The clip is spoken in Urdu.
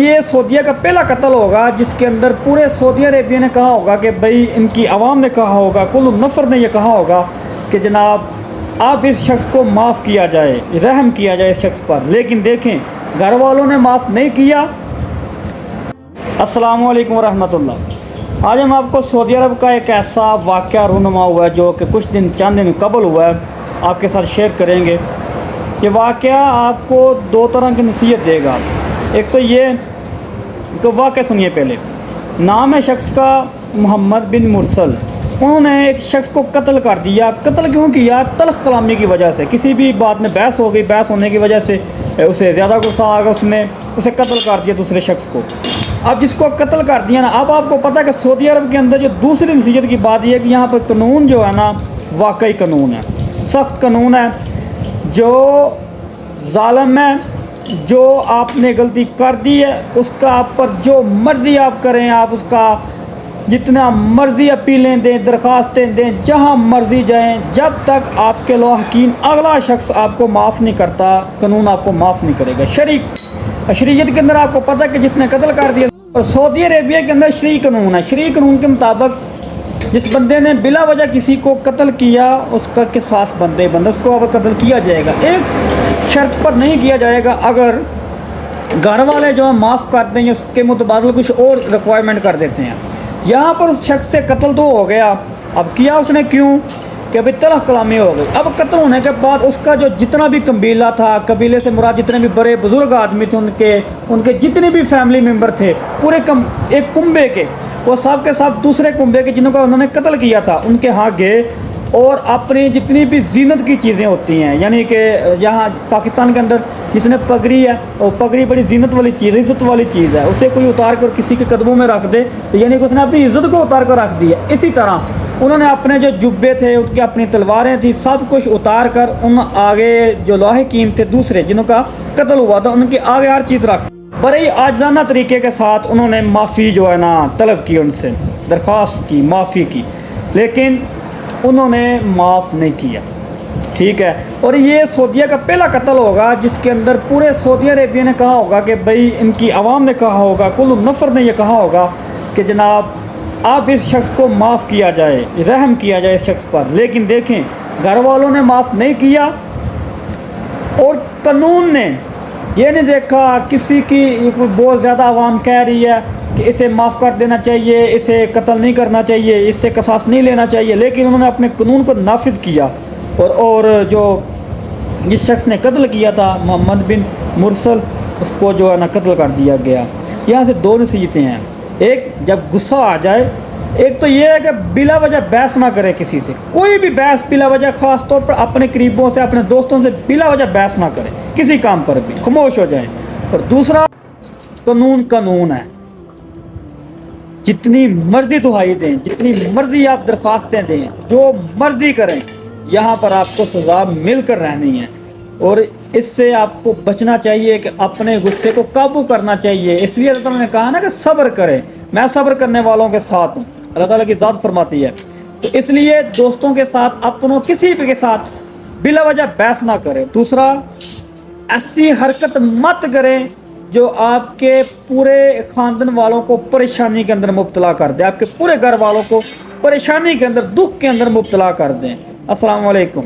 یہ سعودیہ کا پہلا قتل ہوگا جس کے اندر پورے سعودی عربیہ نے کہا ہوگا کہ بھئی ان کی عوام نے کہا ہوگا، کل نفر نے یہ کہا ہوگا کہ جناب آپ اس شخص کو معاف کیا جائے، رحم کیا جائے اس شخص پر، لیکن دیکھیں گھر والوں نے معاف نہیں کیا۔ السلام علیکم ورحمۃ اللہ۔ آج ہم آپ کو سعودی عرب کا ایک ایسا واقعہ رونما ہوا ہے جو کہ کچھ چند دن قبل ہوا ہے، آپ کے ساتھ شیئر کریں گے۔ یہ واقعہ آپ کو دو طرح کی نصیحت دے گا۔ ایک تو یہ کہ واقعہ سنیے پہلے۔ نام ہے شخص کا محمد بن مرسل۔ انہوں نے ایک شخص کو قتل کر دیا۔ قتل کیوں کیا؟ تلخ کلامی کی وجہ سے، کسی بھی بات میں بحث ہو گئی، بحث ہونے کی وجہ سے اسے زیادہ غصہ آ گیا، اس نے اسے قتل کر دیا دوسرے شخص کو۔ اب جس کو قتل کر دیا نا، اب آپ کو پتہ ہے کہ سعودی عرب کے اندر جو دوسری نصیحت کی بات یہ ہے کہ یہاں پر قانون جو ہے نا واقعی قانون ہے، سخت قانون ہے۔ جو ظالم ہے، جو آپ نے غلطی کر دی ہے، اس کا آپ پر جو مرضی آپ کریں، آپ اس کا جتنا مرضی اپیلیں دیں، درخواستیں دیں، جہاں مرضی جائیں، جب تک آپ کے لواحقین اگلا شخص آپ کو معاف نہیں کرتا، قانون آپ کو معاف نہیں کرے گا۔ شریعت کے اندر آپ کو پتہ ہے کہ جس نے قتل کر دیا، اور سعودی عربیہ کے اندر شرعی قانون ہے۔ شرعی قانون کے مطابق جس بندے نے بلا وجہ کسی کو قتل کیا، اس کا قصاص بندے اس کو اب قتل کیا جائے گا۔ ایک شرط پر نہیں کیا جائے گا، اگر گھر والے جو معاف کر دیں یا اس کے متبادل کچھ اور ریکوائرمنٹ کر دیتے ہیں۔ یہاں پر اس شخص سے قتل تو ہو گیا، اب کیا اس نے کیوں کہ ابھی تلخ کلامی ہو گئی۔ اب قتل ہونے کے بعد اس کا جو جتنا بھی قبیلہ تھا، قبیلے سے مراد جتنے بھی بڑے بزرگ آدمی تھے، ان کے جتنے بھی فیملی ممبر تھے، پورے ایک کنبے کے، وہ سب کے ساتھ دوسرے کنبے کے جنہوں کا انہوں نے قتل کیا تھا ان کے ہاں گئے، اور اپنی جتنی بھی زینت کی چیزیں ہوتی ہیں، یعنی کہ یہاں پاکستان کے اندر جس نے پگڑی ہے، اور پگڑی بڑی زینت والی چیز ہے، عزت والی چیز ہے، اسے کوئی اتار کر کسی کے قدموں میں رکھ دے تو یعنی کہ اس نے اپنی عزت کو اتار کر رکھ دی ہے۔ اسی طرح انہوں نے اپنے جو جبے تھے، ان کی اپنی تلواریں تھیں، سب کچھ اتار کر ان آگے جو لاحقین تھے دوسرے جنہوں کا قتل ہوا تھا ان کے آگے ہر چیز رکھ، بڑے عاجزانہ طریقے کے ساتھ انہوں نے معافی جو ہے نا طلب کی، ان سے درخواست کی، معافی کی، لیکن انہوں نے معاف نہیں کیا۔ ٹھیک ہے، اور یہ سعودیہ کا پہلا قتل ہوگا جس کے اندر پورے سعودی عربیہ نے کہا ہوگا کہ بھئی ان کی عوام نے کہا ہوگا، کل نفر نے یہ کہا ہوگا کہ جناب آپ اس شخص کو معاف کیا جائے، رحم کیا جائے اس شخص پر، لیکن دیکھیں گھر والوں نے معاف نہیں کیا، اور قانون نے یہ نہیں دیکھا کسی کی بہت زیادہ عوام کہہ رہی ہے کہ اسے معاف کر دینا چاہیے، اسے قتل نہیں کرنا چاہیے، اس سے قصاص نہیں لینا چاہیے، لیکن انہوں نے اپنے قانون کو نافذ کیا، اور جو جس شخص نے قتل کیا تھا محمد بن مرسل، اس کو جو ہے نا قتل کر دیا گیا۔ یہاں سے دو نصیحتیں ہیں، ایک جب غصہ آ جائے، ایک تو یہ ہے کہ بلا وجہ بحث نہ کرے کسی سے، کوئی بھی بحث بلا وجہ، خاص طور پر اپنے قریبوں سے، اپنے دوستوں سے بلا وجہ بحث نہ کرے، کسی کام پر بھی خاموش ہو جائیں۔ اور دوسرا، قانون ہے، جتنی مرضی دہائی دیں، جتنی مرضی آپ درخواستیں دیں، جو مرضی کریں، یہاں پر آپ کو سزا مل کر رہنی ہے، اور اس سے آپ کو بچنا چاہیے کہ اپنے غصے کو قابو کرنا چاہیے۔ اس لیے اللہ تعالیٰ نے کہا نا کہ صبر کریں، میں صبر کرنے والوں کے ساتھ ہوں، اللہ تعالیٰ کی ذات فرماتی ہے۔ تو اس لیے دوستوں کے ساتھ، اپنوں کسی بھی کے ساتھ بلا وجہ بحث نہ کریں۔ دوسرا، ایسی حرکت مت کریں جو آپ کے پورے خاندان والوں کو پریشانی کے اندر مبتلا کر دے، آپ کے پورے گھر والوں کو پریشانی کے اندر، دکھ کے اندر مبتلا کر دیں۔ السلام علیکم۔